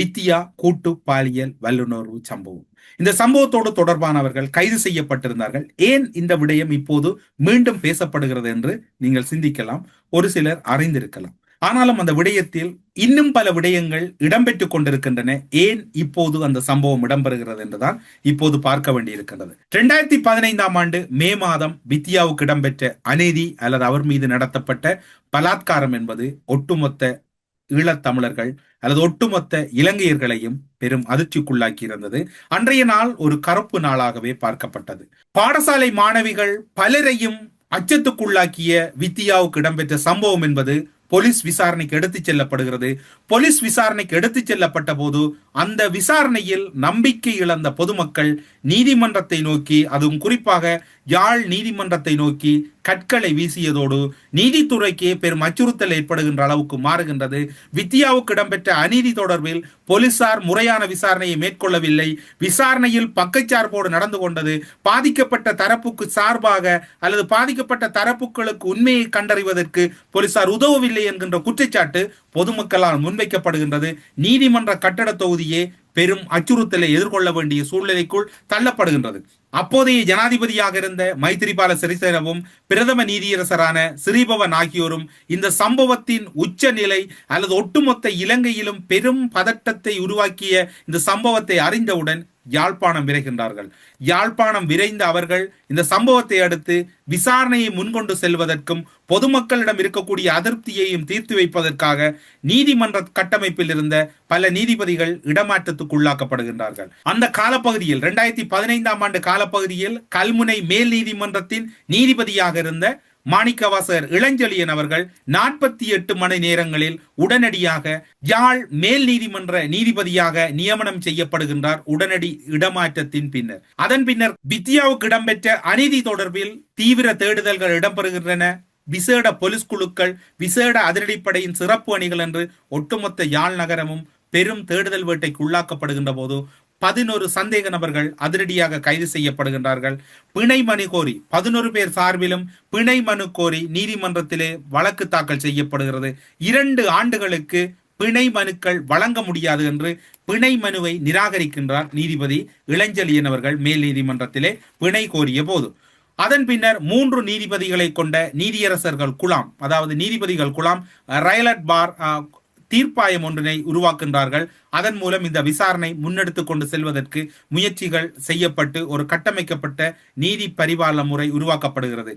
வித்தியா கூட்டு பாலியல் வல்லுணர்வு சம்பவம். இந்த சம்பவத்தோடு தொடர்பானவர்கள் கைது செய்யப்பட்டிருந்தார்கள். ஏன் இந்த விடயம் இப்போது மீண்டும் பேசப்படுகிறது என்று நீங்கள் சிந்திக்கலாம், ஒரு சிலர் அறிந்திருக்கலாம். ஆனாலும் அந்த விடயத்தில் இன்னும் பல விடயங்கள் இடம்பெற்றுக் கொண்டிருக்கின்றன. ஏன் இப்போது அந்த சம்பவம் இடம்பெறுகிறது என்றுதான் இப்போது பார்க்க வேண்டியிருக்கின்றது. 2015 ஆண்டு மே மாதம் வித்தியாவுக்கு இடம்பெற்ற அநீதி அல்லது அவர் மீது நடத்தப்பட்ட பலாத்காரம் என்பது ஒட்டுமொத்த ஈழத்தமிழர்கள் அல்லது ஒட்டுமொத்த இலங்கையர்களையும் பெரும் அதிர்ச்சிக்குள்ளாக்கி இருந்தது. அன்றைய நாள் ஒரு கருப்பு நாளாகவே பார்க்கப்பட்டது. பாடசாலை மாணவிகள் பலரையும் அச்சத்துக்குள்ளாக்கிய வித்தியாவுக்கு இடம்பெற்ற சம்பவம் என்பது போலீஸ் விசாரணைக்கு எடுத்துச் செல்லப்படுகிறது. போலீஸ் விசாரணைக்கு எடுத்துச் செல்லப்பட்ட போது அந்த விசாரணையில் நம்பிக்கை இழந்த பொதுமக்கள் நீதிமன்றத்தை நோக்கி, அதுவும் குறிப்பாக யாழ் நீதிமன்றத்தை நோக்கி கற்களை வீசியதோடு நீதித்துறைக்கு பெரும் அச்சுறுத்தல் ஏற்படுகின்ற அளவுக்கு மாறுகின்றது. வித்தியாவுக்கு இடம்பெற்ற அநீதி தொடர்பில் போலீசார் முறையான விசாரணையை மேற்கொள்ளவில்லை. விசாரணையில் பக்கச்சார்போடு நடந்து கொண்டது. பாதிக்கப்பட்ட தரப்புக்கு சார்பாக அல்லது பாதிக்கப்பட்ட தரப்புகளுக்கு உண்மையை கண்டறிவதற்கு போலீசார் உதவவில்லை என்கின்ற குற்றச்சாட்டு பொதுமக்களால் முன்வைக்கப்படுகின்றது. நீதிமன்ற கட்டட தொகுதியே பெரும் அச்சுறுத்தலை எதிர்கொள்ள வேண்டிய சூழ்நிலைக்குள் தள்ளப்படுகின்றது. அப்போதைய ஜனாதிபதியாக இருந்த மைத்திரிபால சிறிசேனவும் பிரதம நீதியரசரான ஸ்ரீபவன் ஆகியோரும் இந்த சம்பவத்தின் உச்ச நிலை அல்லது ஒட்டுமொத்த இலங்கையிலும் பெரும் பதட்டத்தை உருவாக்கிய இந்த சம்பவத்தை அறிந்தவுடன் யாழ்ப்பாணம் விரைகின்றார்கள். யாழ்ப்பாணம் விரைந்த அவர்கள் இந்த சம்பவத்தை அடுத்து விசாரணையை முன்கொண்டு செல்வதற்கும் பொதுமக்களிடம் இருக்கக்கூடிய அதிருப்தியையும் தீர்த்து வைப்பதற்காக நீதிமன்ற கட்டமைப்பில் இருந்த பல நீதிபதிகள் இடமாற்றத்துக்கு உள்ளாக்கப்படுகின்றார்கள். அந்த காலப்பகுதியில் 2015 ஆண்டு காலப்பகுதியில் கல்முனை மேல் நீதிமன்றத்தின் நீதிபதியாக இருந்த மாணிக்கவாசகர் இளஞ்செழியன் அவர்கள் 48 மணி நேரங்களில் உடனடியாக யாழ் மேல் நீதிமன்ற நீதிபதியாக நியமனம் செய்யப்படுகின்றார். உடனடி இடமாற்றத்தின் பின்னர் அதன் பின்னர் வித்தியாவுக்கு இடம்பெற்ற அநீதி தொடர்பில் தீவிர தேடுதல்கள் இடம்பெறுகின்றன. விசேட போலீஸ் குழுக்கள், விசேட அதிரடிப்படையின் சிறப்பு அணிகள் என்று ஒட்டுமொத்த யாழ் நகரமும் பெரும் தேடுதல் வேட்டைக்கு உள்ளாக்கப்படுகின்ற போது 11 சந்தேக நபர்கள் அதிரடியாக கைது செய்யப்படுகின்றார்கள். பிணை மனு கோரி 11 பேர் சார்பிலும் பிணை மனு கோரி நீதிமன்றத்திலே வழக்கு தாக்கல் செய்யப்படுகிறது. 2 ஆண்டுகளுக்கு பிணை மனுக்கள் வழங்க முடியாது என்று பிணை மனுவை நிராகரிக்கின்றார் நீதிபதி இளஞ்செழியன் அவர்கள் மேல் நீதிமன்றத்திலே பிணை கோரிய போது. அதன் பின்னர் 3 நீதிபதிகளை கொண்ட நீதியரசர்கள் குழாம், அதாவது நீதிபதிகள் குழாம் ரயலட் பார் தீர்ப்பாயம் ஒன்றினை உருவாக்குகின்றார்கள். அதன் மூலம் இந்த விசாரணை முன்னெடுத்துக் கொண்டு செல்வதற்கு முயற்சிகள் செய்யப்பட்டு ஒரு கட்டமைக்கப்பட்ட நீதி பரிபாலன முறை உருவாக்கப்படுகிறது.